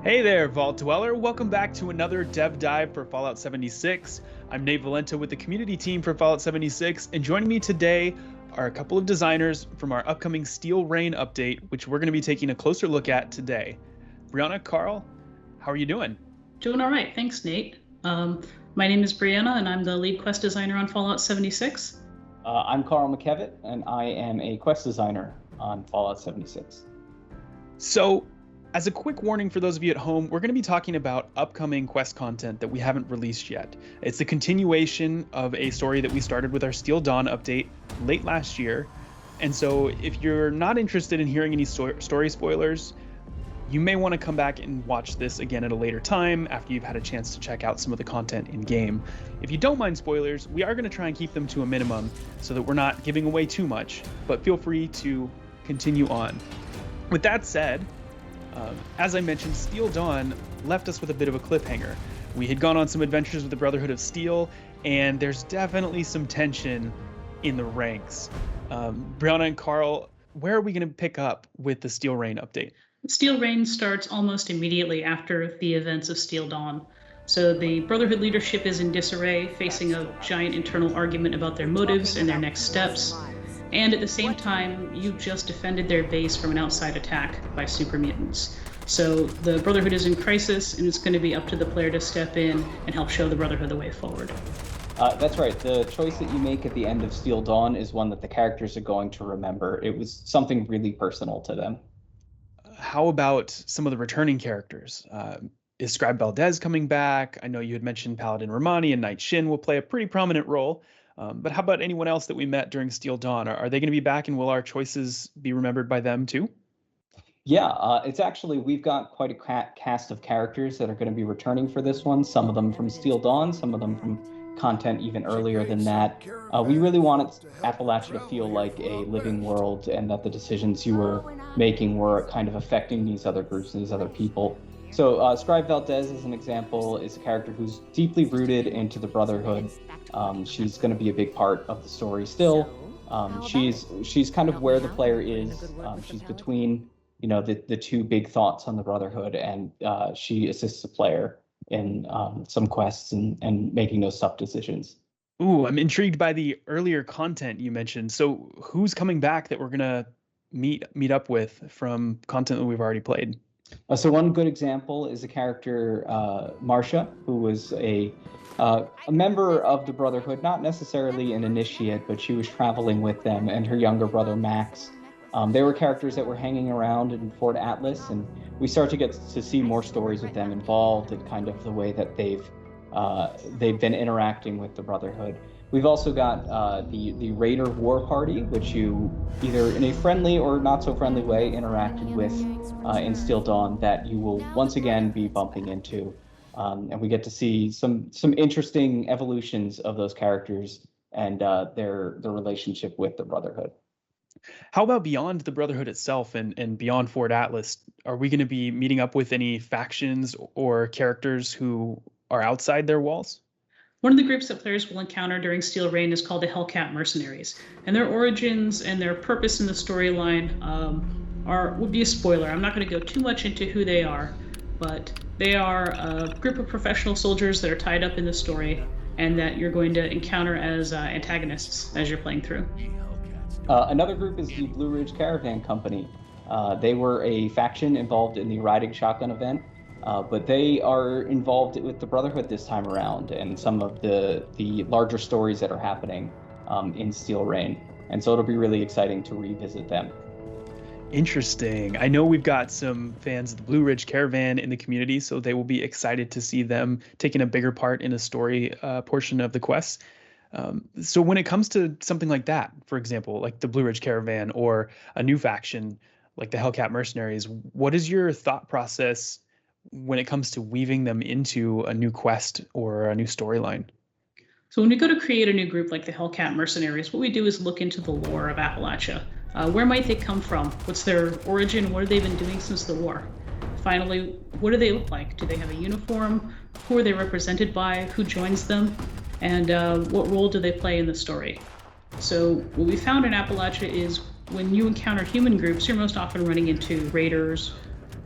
Hey there, Vault Dweller. Welcome back to another dev dive for Fallout 76. I'm Nate Valenta with the community team for Fallout 76, and joining me today are a couple of designers from our upcoming Steel Rain update, which we're going to be taking a closer look at today. Brianna, Carl, how are you doing? Doing all right, thanks, Nate. My name is Brianna, and I'm the lead quest designer on Fallout 76. I'm Carl McKevitt, and I am a quest designer on Fallout 76. So, as a quick warning for those of you at home, we're going to be talking about upcoming quest content that we haven't released yet. It's a continuation of a story that we started with our Steel Dawn update late last year. And so if you're not interested in hearing any story spoilers, you may want to come back and watch this again at a later time after you've had a chance to check out some of the content in game. If you don't mind spoilers, we are going to try and keep them to a minimum so that we're not giving away too much, but feel free to continue on. With that said, as I mentioned, Steel Dawn left us with a bit of a cliffhanger. We had gone on some adventures with the Brotherhood of Steel, and there's definitely some tension in the ranks. Brianna and Carl, where are we going to pick up with the Steel Rain update? Steel Rain starts almost immediately after the events of Steel Dawn. So the Brotherhood leadership is in disarray, facing a giant internal argument about their motives and their next steps. And at the same time, you've just defended their base from an outside attack by Super Mutants. So the Brotherhood is in crisis, and it's going to be up to the player to step in and help show the Brotherhood the way forward. That's right. The choice that you make at the end of Steel Dawn is one that the characters are going to remember. It was something really personal to them. How about some of the returning characters? Is Scribe Valdez coming back? I know you had mentioned Paladin Romani and Knight Shin will play a pretty prominent role. But how about anyone else that we met during Steel Dawn? Are they going to be back, and will our choices be remembered by them too? Yeah, it's actually, we've got quite a cast of characters that are going to be returning for this one. Some of them from Steel Dawn, some of them from content even earlier than that. We really wanted Appalachia to feel like a living world, and that the decisions you were making were kind of affecting these other groups and these other people. So Scribe Valdez, as an example, is a character who's deeply rooted into the Brotherhood. She's going to be a big part of the story still. She's kind of where the player is. She's between, the two big thoughts on the Brotherhood, and she assists the player in some quests and making those tough decisions. Ooh, I'm intrigued by the earlier content you mentioned. So who's coming back that we're going to meet up with from content that we've already played? So one good example is a character, Marcia, who was a member of the Brotherhood, not necessarily an initiate, but she was traveling with them, and her younger brother, Max. They were characters that were hanging around in Fort Atlas, and we start to get to see more stories with them involved and kind of the way that they've been interacting with the Brotherhood. We've also got the Raider War Party, which you either in a friendly or not so friendly way interacted with in Steel Dawn, that you will once again be bumping into. And we get to see some interesting evolutions of those characters and their relationship with the Brotherhood. How about beyond the Brotherhood itself and beyond Fort Atlas? Are we going to be meeting up with any factions or characters who are outside their walls? One of the groups that players will encounter during Steel Rain is called the Hellcat Mercenaries, and their origins and their purpose in the storyline would be a spoiler. I'm not going to go too much into who they are, but they are a group of professional soldiers that are tied up in the story and that you're going to encounter as antagonists as you're playing through. Another group is the Blue Ridge Caravan Company. They were a faction involved in the Riding Shotgun event. But they are involved with the Brotherhood this time around, and some of the larger stories that are happening in Steel Rain. And so it'll be really exciting to revisit them. Interesting. I know we've got some fans of the Blue Ridge Caravan in the community, so they will be excited to see them taking a bigger part in a story portion of the quests. So when it comes to something like that, for example, like the Blue Ridge Caravan or a new faction like the Hellcat Mercenaries, what is your thought process when it comes to weaving them into a new quest or a new storyline? So when we go to create a new group like the Hellcat Mercenaries, what we do is look into the lore of Appalachia. Where might they come from? What's their origin? What have they been doing since the war? Finally, what do they look like? Do they have a uniform? Who are they represented by? Who joins them? And what role do they play in the story? So what we found in Appalachia is when you encounter human groups, you're most often running into raiders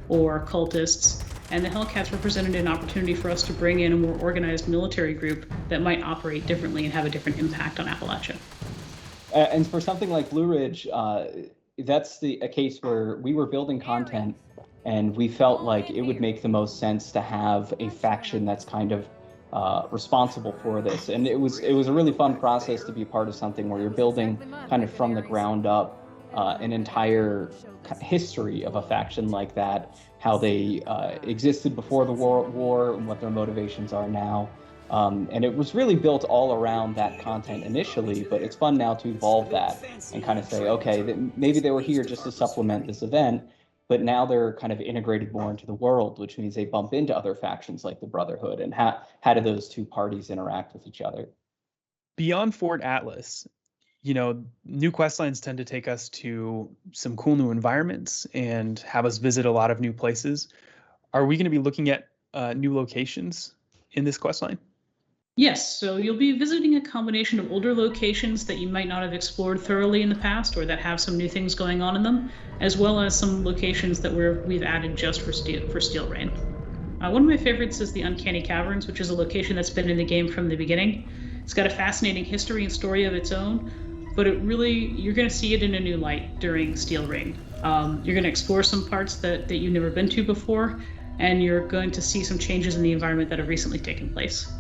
or cultists. and the Hellcats represented an opportunity for us to bring in a more organized military group that might operate differently and have a different impact on Appalachia. And for something like Blue Ridge, that's a case where we were building content and we felt like it would make the most sense to have a faction that's kind of responsible for this. And it was a really fun process to be part of something where you're building kind of from the ground up an entire history of a faction like that, how they existed before the war and what their motivations are now. And it was really built all around that content initially, but it's fun now to evolve that and kind of say, okay, maybe they were here just to supplement this event, but now they're kind of integrated more into the world, which means they bump into other factions like the Brotherhood. And how do those two parties interact with each other? Beyond Fort Atlas, new quest lines tend to take us to some cool new environments and have us visit a lot of new places. Are we going to be looking at new locations in this quest line? Yes, so you'll be visiting a combination of older locations that you might not have explored thoroughly in the past or that have some new things going on in them, as well as some locations that we've added just for Steel Rain. One of my favorites is the Uncanny Caverns, which is a location that's been in the game from the beginning. It's got a fascinating history and story of its own, but you're going to see it in a new light during Steel Rain. You're going to explore some parts that you've never been to before, and you're going to see some changes in the environment that have recently taken place.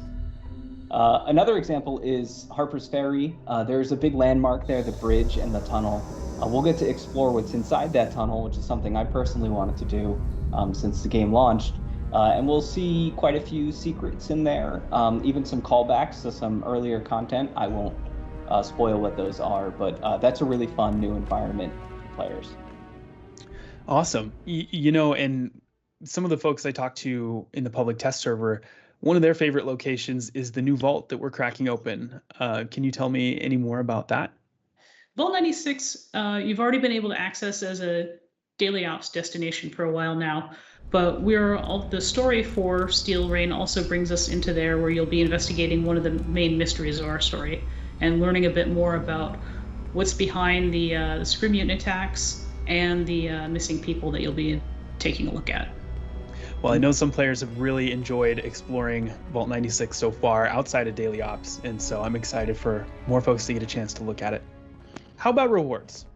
Another example is Harper's Ferry. There's a big landmark there, the bridge and the tunnel. We'll get to explore what's inside that tunnel, which is something I personally wanted to do since the game launched. And we'll see quite a few secrets in there, even some callbacks to some earlier content. I won't spoil what those are, but that's a really fun new environment for players. Awesome. And some of the folks I talked to in the public test server, one of their favorite locations is the new vault that we're cracking open. Can you tell me any more about that? Vault 96, you've already been able to access as a daily ops destination for a while now, but the story for Steel Rain also brings us into there, where you'll be investigating one of the main mysteries of our story and learning a bit more about what's behind the Super Mutant attacks and the missing people that you'll be taking a look at. Well, I know some players have really enjoyed exploring Vault 96 so far outside of daily ops, and so I'm excited for more folks to get a chance to look at it. How about rewards?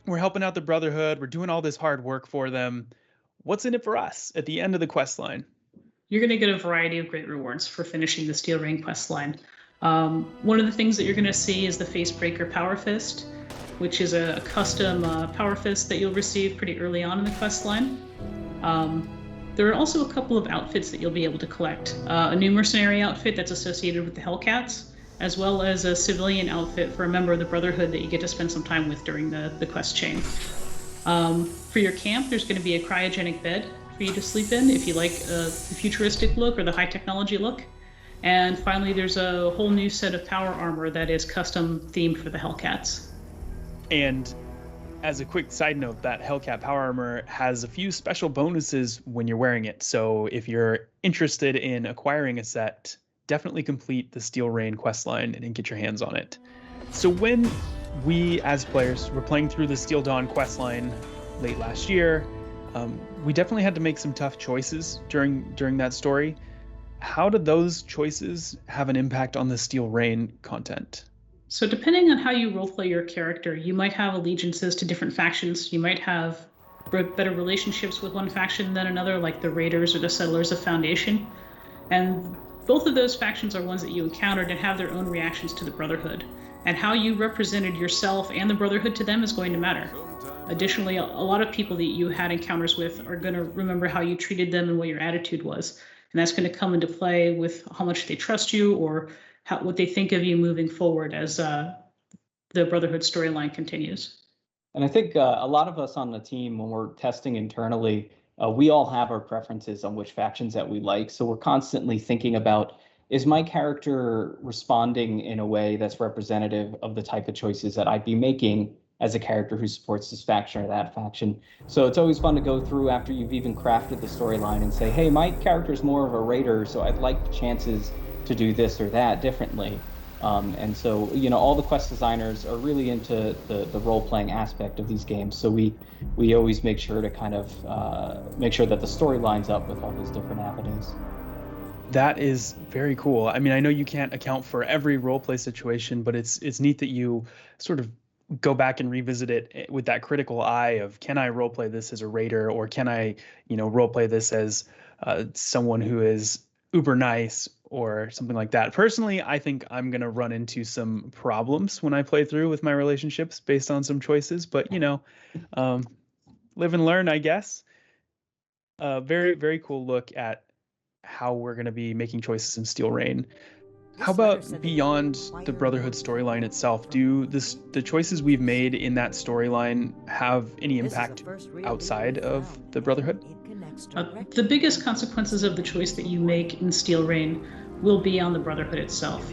We're helping out the Brotherhood. We're doing all this hard work for them. What's in it for us at the end of the quest line? You're going to get a variety of great rewards for finishing the Steel Rain quest line. One of the things that you're going to see is the Facebreaker Power Fist, which is a custom Power Fist that you'll receive pretty early on in the quest line. There are also a couple of outfits that you'll be able to collect. A new mercenary outfit that's associated with the Hellcats, as well as a civilian outfit for a member of the Brotherhood that you get to spend some time with during the quest chain. For your camp, there's going to be a cryogenic bed for you to sleep in if you like the futuristic look or the high technology look. And finally, there's a whole new set of power armor that is custom themed for the Hellcats. And as a quick side note, that Hellcat power armor has a few special bonuses when you're wearing it. So if you're interested in acquiring a set, definitely complete the Steel Rain questline and get your hands on it. So when we as players were playing through the Steel Dawn questline late last year, we definitely had to make some tough choices during that story. How did those choices have an impact on the Steel Rain content? So depending on how you roleplay your character, you might have allegiances to different factions. You might have better relationships with one faction than another, like the Raiders or the Settlers of Foundation. And both of those factions are ones that you encountered and have their own reactions to the Brotherhood. And how you represented yourself and the Brotherhood to them is going to matter. Additionally, a lot of people that you had encounters with are going to remember how you treated them and what your attitude was. And that's going to come into play with how much they trust you or what they think of you moving forward as the Brotherhood storyline continues. And I think a lot of us on the team, when we're testing internally, we all have our preferences on which factions that we like. So we're constantly thinking about, is my character responding in a way that's representative of the type of choices that I'd be making as a character who supports this faction or that faction? So it's always fun to go through after you've even crafted the storyline and say, hey, my character's more of a raider, so I'd like the chances to do this or that differently. And so, all the quest designers are really into the role-playing aspect of these games. So we always make sure to kind of make sure that the story lines up with all these different avenues. That is very cool. I mean, I know you can't account for every roleplay situation, but it's neat that you sort of go back and revisit it with that critical eye of, can I roleplay this as a raider, or can I, roleplay this as someone who is uber nice or something like that. Personally, I think I'm gonna run into some problems when I play through with my relationships based on some choices, but live and learn, I guess. Very, very cool look at how we're going to be making choices in Steel Rain. How about beyond the Brotherhood storyline itself? Do the choices we've made in that storyline have any impact outside of the Brotherhood? The biggest consequences of the choice that you make in Steel Rain will be on the Brotherhood itself,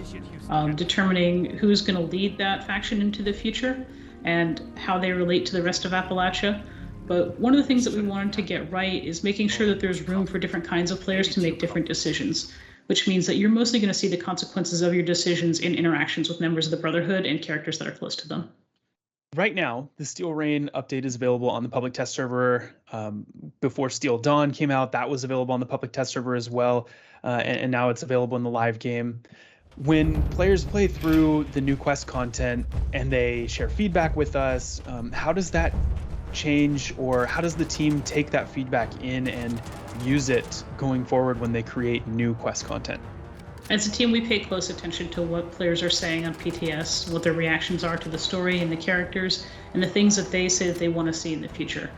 determining who's going to lead that faction into the future and how they relate to the rest of Appalachia. But one of the things that we wanted to get right is making sure that there's room for different kinds of players to make different decisions, which means that you're mostly going to see the consequences of your decisions in interactions with members of the Brotherhood and characters that are close to them. Right now, the Steel Rain update is available on the public test server. Before Steel Dawn came out, that was available on the public test server as well, and now it's available in the live game. When players play through the new quest content and they share feedback with us, how does that change, or how does the team take that feedback in and use it going forward when they create new quest content? As a team, we pay close attention to what players are saying on PTS, what their reactions are to the story and the characters, and the things that they say that they want to see in the future.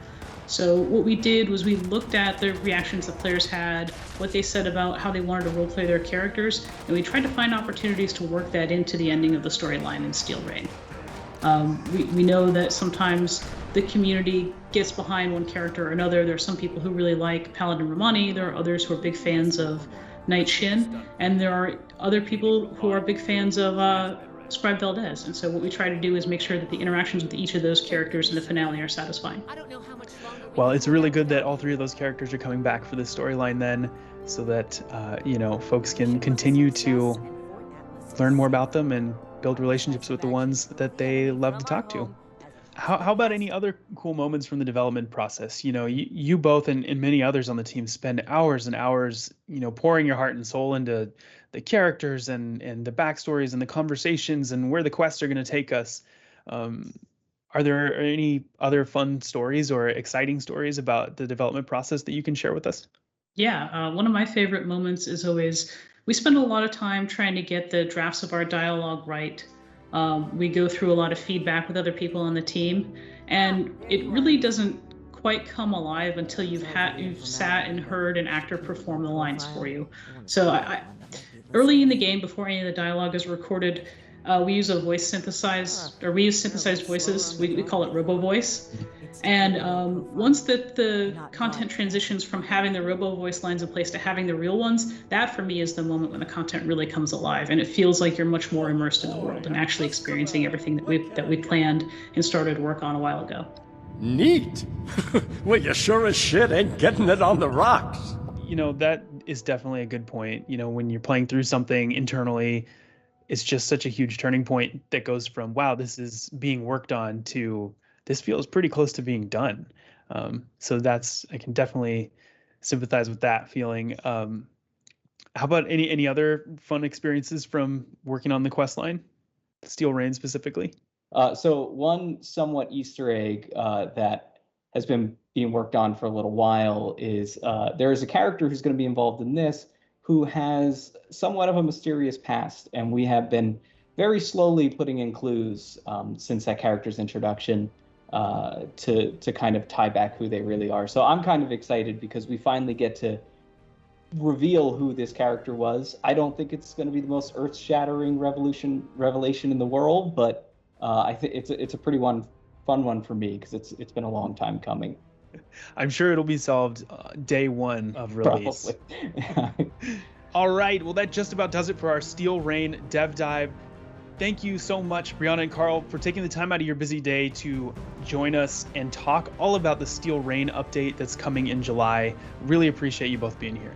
So what we did was we looked at the reactions that players had, what they said about how they wanted to roleplay their characters, and we tried to find opportunities to work that into the ending of the storyline in Steel Rain. We know that sometimes the community gets behind one character or another. There are some people who really like Paladin Romani. There are others who are big fans of Knight Shin. And there are other people who are big fans of Scribe Valdez. And so what we try to do is make sure that the interactions with each of those characters in the finale are satisfying. Well, it's really good that all three of those characters are coming back for this storyline then, so that, folks can continue to learn more about them and build relationships with the ones that they love to talk to. How about any other cool moments from the development process? You both and many others on the team spend hours and hours, pouring your heart and soul into the characters and the backstories and the conversations and where the quests are going to take us. Are there any other fun stories or exciting stories about the development process that you can share with us? Yeah, one of my favorite moments is always, we spend a lot of time trying to get the drafts of our dialogue right. We go through a lot of feedback with other people on the team, and it really doesn't quite come alive until you've sat and heard an actor perform the lines for you. So early in the game, before any of the dialogue is recorded, we use we use synthesized voices. We call it robo voice. And once the content transitions from having the robo voice lines in place to having the real ones, that for me is the moment when the content really comes alive, and it feels like you're much more immersed in the world and actually experiencing everything that we planned and started work on a while ago. Neat. Well, you sure as shit ain't getting it on the rocks. That is definitely a good point. When you're playing through something internally, it's just such a huge turning point that goes from, wow, this is being worked on, to this feels pretty close to being done. So I can definitely sympathize with that feeling. How about any other fun experiences from working on the quest line, Steel Rain specifically? So one somewhat Easter egg that has been being worked on for a little while is there is a character who's going to be involved in this who has somewhat of a mysterious past, and we have been very slowly putting in clues since that character's introduction to kind of tie back who they really are. So I'm kind of excited because we finally get to reveal who this character was. I don't think it's going to be the most earth-shattering revelation in the world, but I think it's a pretty fun one for me because it's been a long time coming. I'm sure it'll be solved day one of release. Probably. All right, well, that just about does it for our Steel Rain Dev Dive. Thank you so much, Brianna and Carl, for taking the time out of your busy day to join us and talk all about the Steel Rain update that's coming in July. Really appreciate you both being here.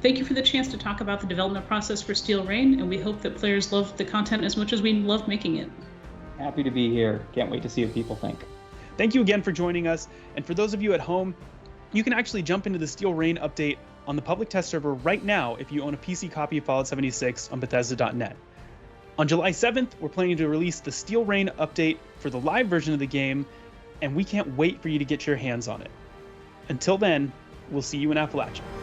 Thank you for the chance to talk about the development process for Steel Rain, and we hope that players love the content as much as we love making it. Happy to be here. Can't wait to see what people think. Thank you again for joining us. And for those of you at home, you can actually jump into the Steel Rain update on the public test server right now if you own a PC copy of Fallout 76 on Bethesda.net. On July 7th, we're planning to release the Steel Rain update for the live version of the game, and we can't wait for you to get your hands on it. Until then, we'll see you in Appalachia.